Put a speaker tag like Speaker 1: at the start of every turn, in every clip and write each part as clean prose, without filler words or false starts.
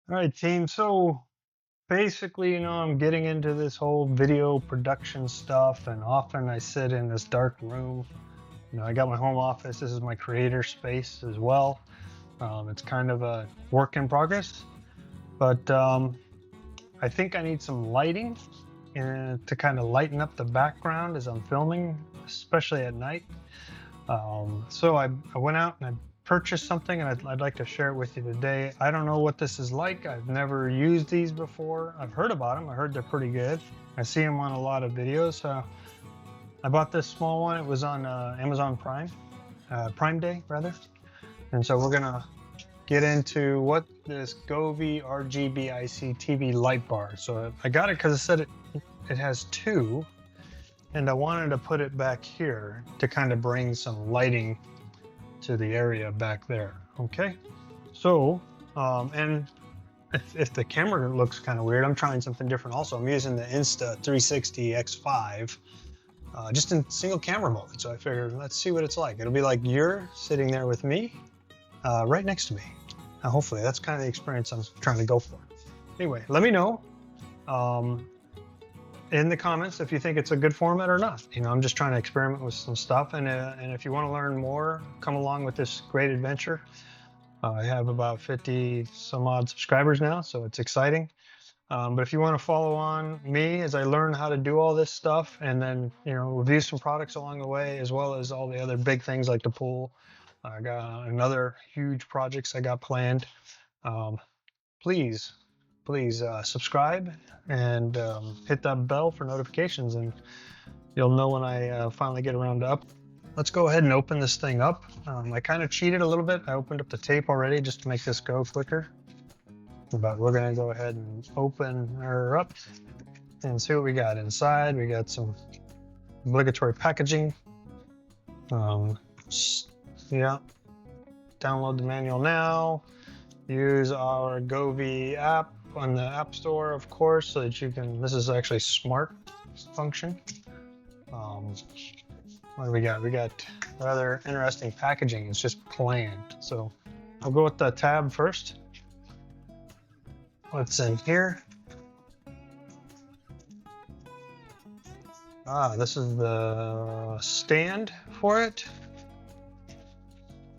Speaker 1: All right, team. So basically, I'm getting into this whole video production stuff, and often I sit in this dark room. I got my home office. This is my creator space as well. It's kind of a work in progress, but I think I need some lighting to kind of lighten up the background as I'm filming, especially at night. So I went out and I purchased something, and I'd like to share it with you today. I don't know what this is like. I've never used these before. I've heard about them. I heard they're pretty good. I see them on a lot of videos. I bought this small one. It was on Amazon Prime Day rather. And so we're gonna get into what this Govee RGBIC TV light bar. So I got it because it said it has two, and I wanted to put it back here to kind of bring some lighting to the area back there. Okay, so and if the camera looks kind of weird, I'm trying something different also. I'm using the Insta360 X5 just in single camera mode. So I figured, let's see what it's like. It'll be like you're sitting there with me right next to me. Hopefully that's kind of the experience I'm trying to go for. Anyway, let me know in the comments if you think it's a good format or not. I'm just trying to experiment with some stuff, and if you want to learn more, come along with this great adventure. I have about 50 some odd subscribers now, so it's exciting. But if you want to follow on me as I learn how to do all this stuff, and then review some products along the way, as well as all the other big things like the pool, I got another huge projects I got planned. Please subscribe and hit that bell for notifications, and you'll know when I finally get around to up. Let's go ahead and open this thing up. I kind of cheated a little bit. I opened up the tape already just to make this go quicker. But we're going to go ahead and open her up and see what we got inside. We got some obligatory packaging. Yeah. Download the manual now. Use our Govee app on the App Store, of course, so that you can. This is actually smart function. What do we got? We got rather interesting packaging. It's just planned. So I'll go with the tab first. What's in here? This is the stand for it.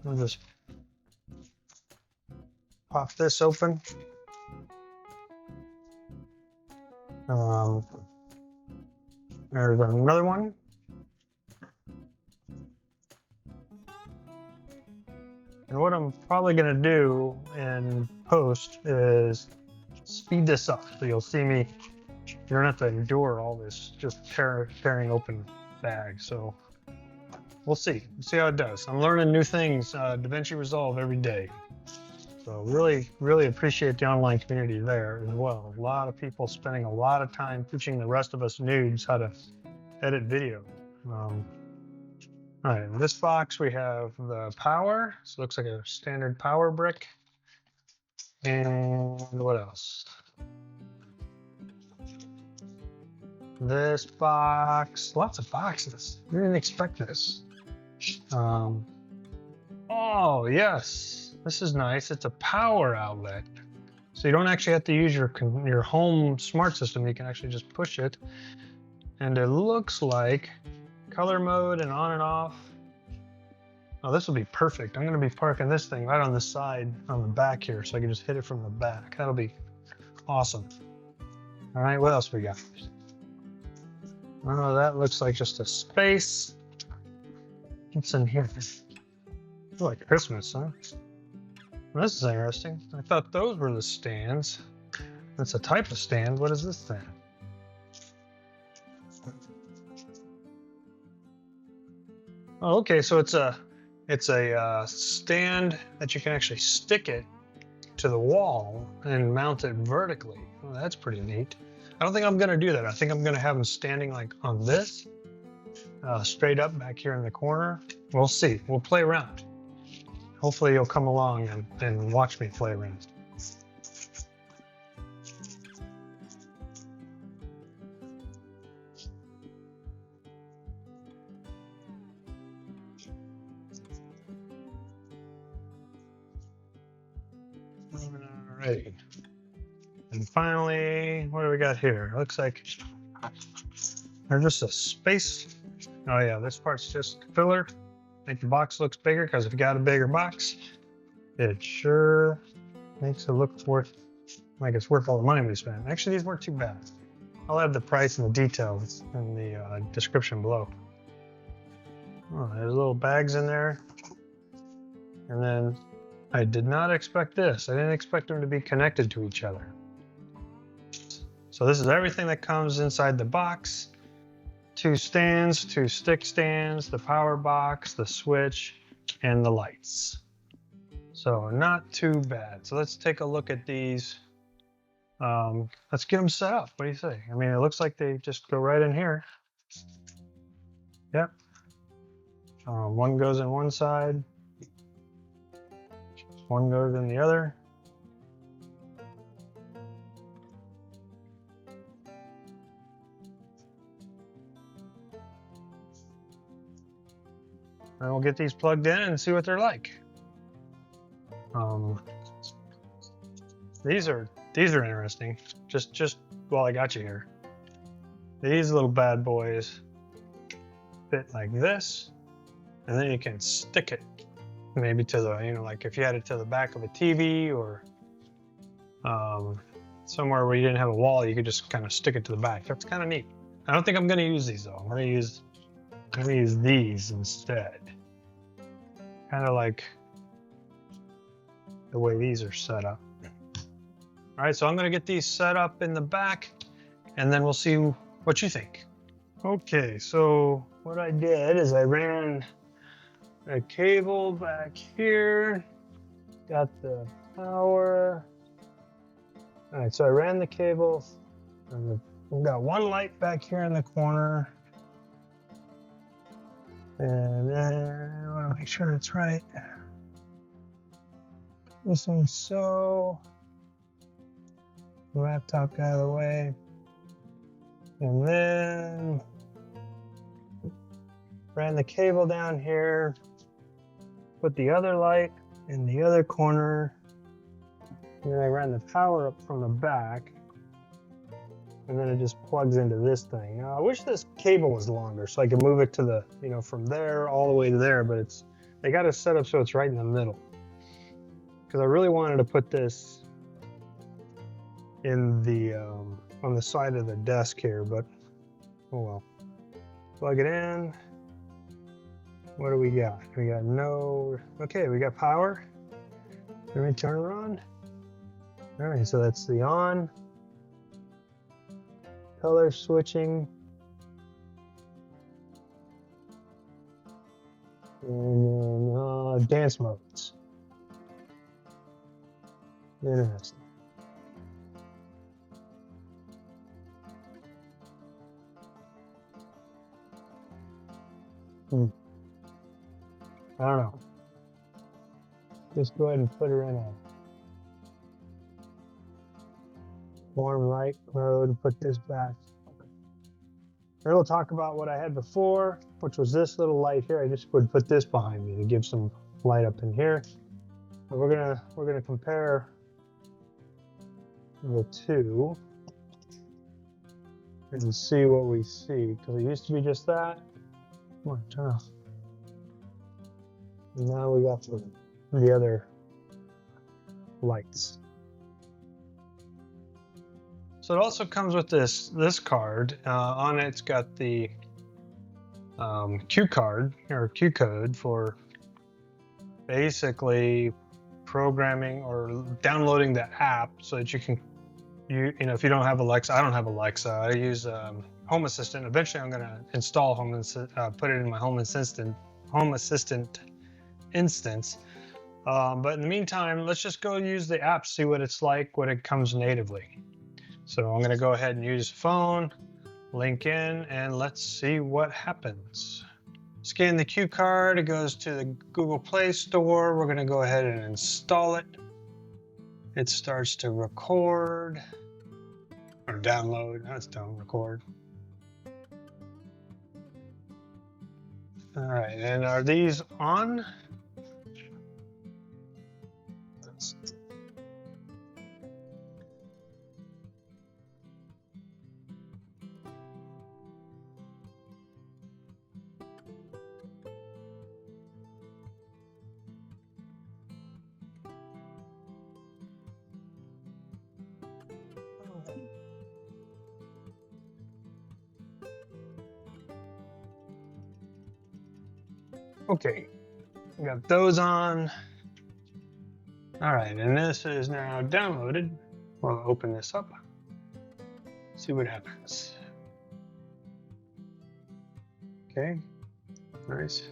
Speaker 1: I'll just pop this open. There's another one. And what I'm probably going to do in post is speed this up, so you'll see me. You don't have to endure all this just tearing open bag. So we'll see how it does. I'm learning new things, DaVinci Resolve every day. So really appreciate the online community there as well. A lot of people spending a lot of time teaching the rest of us noobs how to edit video. All right, in this box we have the power. So it looks like a standard power brick. And what else? This box, lots of boxes. I didn't expect this. Oh yes, this is nice. It's a power outlet, so you don't actually have to use your home smart system. You can actually just push it, and it looks like color mode and on and off. Oh, this will be perfect. I'm going to be parking this thing right on the side on the back here, so I can just hit it from the back. That'll be awesome. All right, what else we got? Oh, that looks like just a space. What's in here? Oh, like Christmas, huh? Well, this is interesting. I thought those were the stands. That's a type of stand. What is this thing? Oh, okay. So it's a stand that you can actually stick it to the wall and mount it vertically. Oh, that's pretty neat. I don't think I'm going to do that. I think I'm going to have them standing like on this, straight up back here in the corner. We'll see. We'll play around. Hopefully you'll come along and watch me play around. Alrighty. And finally, what do we got here? Looks like there's just a space. Oh yeah, this part's just filler. Make the box looks bigger because if you got a bigger box, it sure makes it look like it's worth all the money we spent. Actually, these weren't too bad. I'll have the price and the details in the description below. Oh, there's little bags in there. And then I did not expect this. I didn't expect them to be connected to each other. So this is everything that comes inside the box. 2 stands, 2 stick stands, the power box, the switch, and the lights. So not too bad. So let's take a look at these. Let's get them set up. What do you say? I mean, it looks like they just go right in here. Yep. One goes in one side. One goes in the other. And we'll get these plugged in and see what they're like. These are interesting. Just while I got you here. These little bad boys fit like this, and then you can stick it maybe to the, like if you had it to the back of a TV or somewhere where you didn't have a wall, you could just kind of stick it to the back. That's kind of neat. I don't think I'm going to use these though. I'm going to use these instead. Kind of like the way these are set up. All right, so I'm going to get these set up in the back, and then we'll see what you think. Okay, so what I did is I ran a cable back here, got the power. All right, so I ran the cable, and we've got one light back here in the corner. And then I want to make sure it's right. This one's so. Laptop got out of the way. And then ran the cable down here, put the other light in the other corner, and then I ran the power up from the back, and then it just plugs into this thing. Now, I wish this cable was longer so I could move it to the, from there all the way to there, but they got it set up so it's right in the middle. Because I really wanted to put this in the on the side of the desk here, but oh well. Plug it in. What do we got? We got okay, we got power. Let me turn it on. All right, so that's the on. Color switching. And then dance modes. Interesting. I don't know. Just go ahead and put her in a warm light mode, put this back. And we'll talk about what I had before, which was this little light here. I just would put this behind me to give some light up in here. And we're gonna compare the two and see what we see, because it used to be just that. Come on, turn off. And now we got the other lights. So it also comes with this card. On it's got the Q card or Q code for basically programming or downloading the app so that you can, if you don't have Alexa, I don't have Alexa. I use Home Assistant. Eventually, I'm going to install put it in my Home Assistant instance. But in the meantime, let's just go use the app, see what it's like when it comes natively. So I'm going to go ahead and use phone, link in, and let's see what happens. Scan the Q card. It goes to the Google Play Store. We're going to go ahead and install it. It starts to record or download. That's done. Record. All right, and are these on? Okay, we got those on. All right, and this is now downloaded. We'll open this up, see what happens. Okay, nice.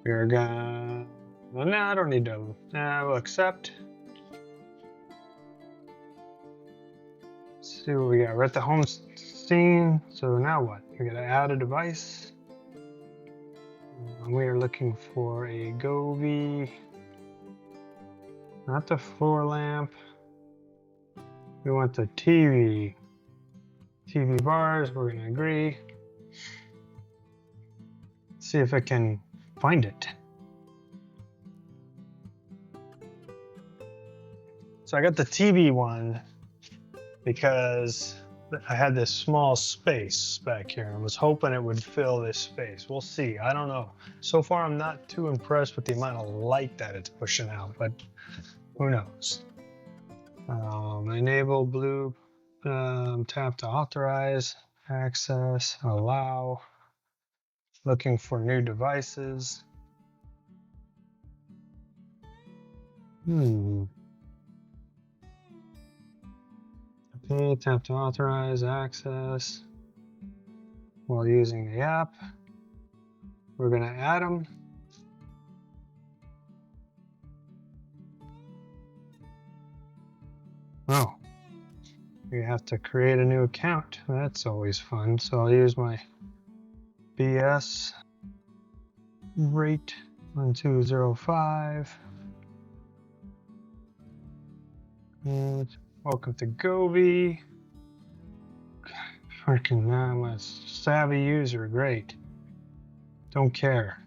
Speaker 1: We're gonna, well, no, I don't need to, we'll accept. Let's see what we got. We're at the home scene, so now what? We're gonna add a device. We are looking for a Govee, not the floor lamp. We want the TV bars. We're gonna agree. See if I can find it. So I got the TV one because I had this small space back here and was hoping it would fill this space. We'll see. I don't know. So far, I'm not too impressed with the amount of light that it's pushing out, but who knows? Enable blue, tap to authorize, access, allow, looking for new devices. Okay, tap to authorize, access, while using the app. We're gonna add them. Oh, you have to create a new account. That's always fun. So I'll use my BS rate 1205. And welcome to Govee. Freaking, I'm a savvy user. Great. Don't care.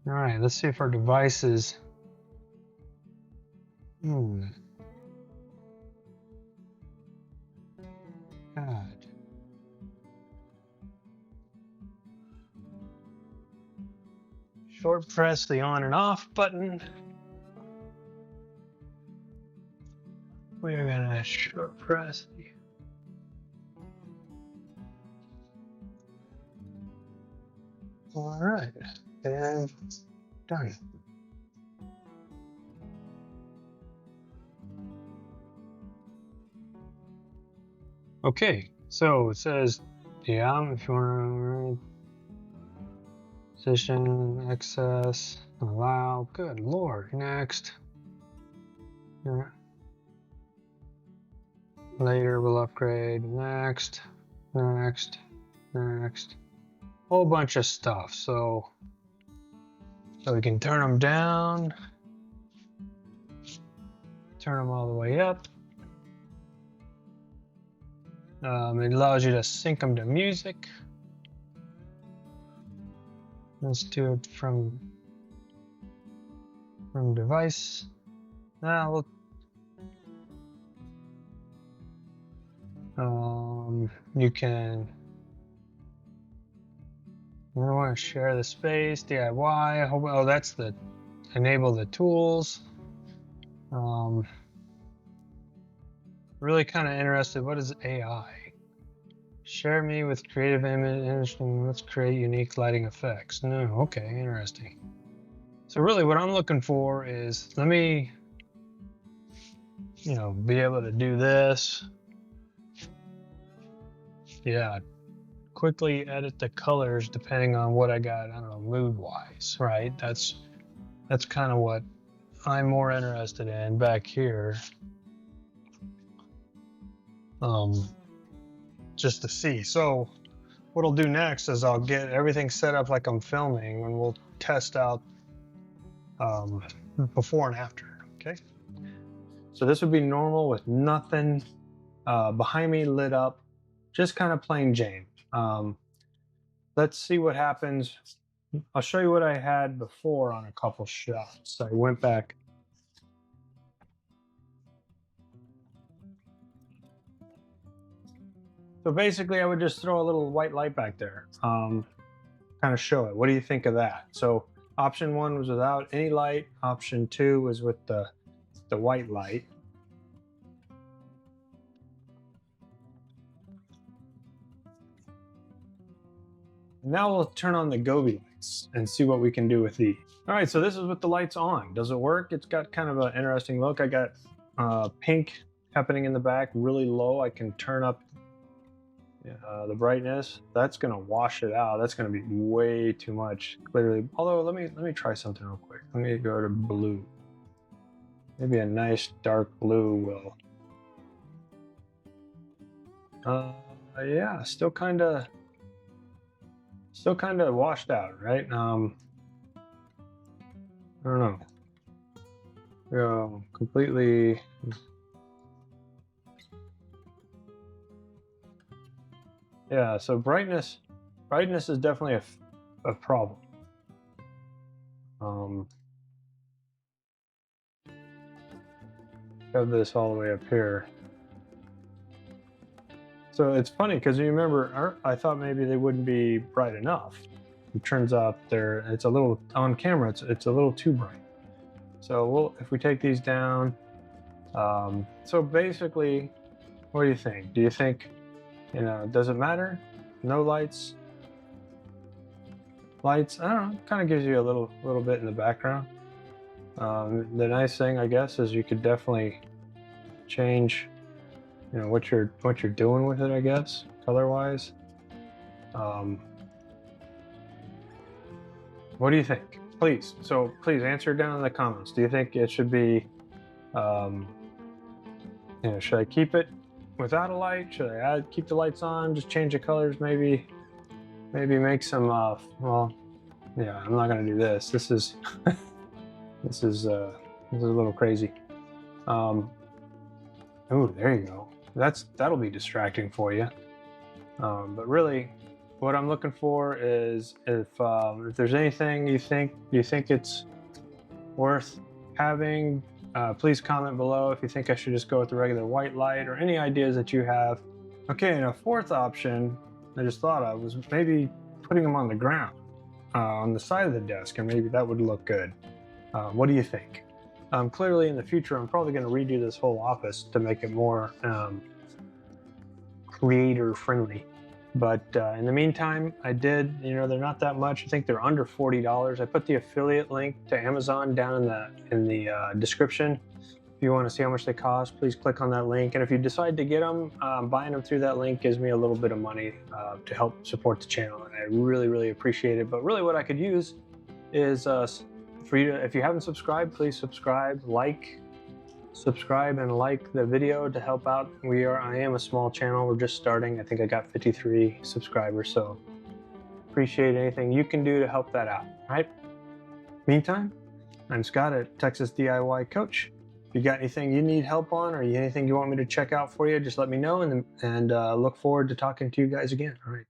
Speaker 1: All right, let's see if our devices. God. Short press the on and off button. We're gonna short press the. All right, and done. Okay, so it says, yeah, if you want to position, access, allow. Good Lord, next. Yeah. Later we'll upgrade. Next, next, next. Whole bunch of stuff. So we can turn them down, turn them all the way up. It allows you to sync them to music. Let's do it from device. Now you can. I want to share the space, DIY. Oh, that's the enable the tools. Really kind of interested. What is AI? Share me with creative image. Let's create unique lighting effects. No, okay, interesting. So really, what I'm looking for is let me, be able to do this. Yeah. Quickly edit the colors depending on what I got, I don't know, mood wise, right? That's kind of what I'm more interested in back here. Just to see. So what I'll do next is I'll get everything set up like I'm filming and we'll test out before and after, okay? So this would be normal with nothing behind me lit up, just kind of plain Jane. Let's see what happens. I'll show you what I had before on a couple shots. I went back. So basically I would just throw a little white light back there, kind of show it. What do you think of that? So Option 1 was without any light. Option 2 was with the white light. Now we'll turn on the Govee lights and see what we can do with these. All right, so this is with the lights on. Does it work? It's got kind of an interesting look. I got pink happening in the back, really low. I can turn up the brightness. That's gonna wash it out. That's gonna be way too much, clearly. Although let me try something real quick. Let me go to blue. Maybe a nice dark blue will. Yeah, still kind of washed out, right? I don't know. Completely. Yeah, so brightness is definitely a problem. Have this all the way up here. So it's funny because you remember, I thought maybe they wouldn't be bright enough. It turns out it's a little, on camera, it's a little too bright. So if we take these down, so basically, what do you think? Do you think, does it matter? No lights? Lights, I don't know, kind of gives you a little bit in the background. The nice thing, I guess, is you could definitely change, what you're doing with it, I guess, color-wise. What do you think? Please answer down in the comments. Do you think it should be, should I keep it without a light? Should I keep the lights on? Just change the colors, maybe make some. Well, yeah, I'm not gonna do this. This is this is a little crazy. Oh, there you go. That'll be distracting for you. But really, what I'm looking for is if there's anything you think it's worth having, please comment below if you think I should just go with the regular white light or any ideas that you have. Okay, and a fourth option I just thought of was maybe putting them on the ground, on the side of the desk, and maybe that would look good. What do you think? Clearly in the future, I'm probably going to redo this whole office to make it more creator friendly. But in the meantime, I did, they're not that much. I think they're under $40. I put the affiliate link to Amazon down in the description. If you want to see how much they cost, please click on that link. And if you decide to get them, buying them through that link gives me a little bit of money to help support the channel, and I really, really appreciate it. But really what I could use is for you to, if you haven't subscribed, please subscribe and like the video to help out. I am a small channel. We're just starting. I think I got 53 subscribers, so appreciate anything you can do to help that out. All right. Meantime, I'm Scott at Texas DIY Coach. If you got anything you need help on, or anything you want me to check out for you, just let me know, and look forward to talking to you guys again. All right.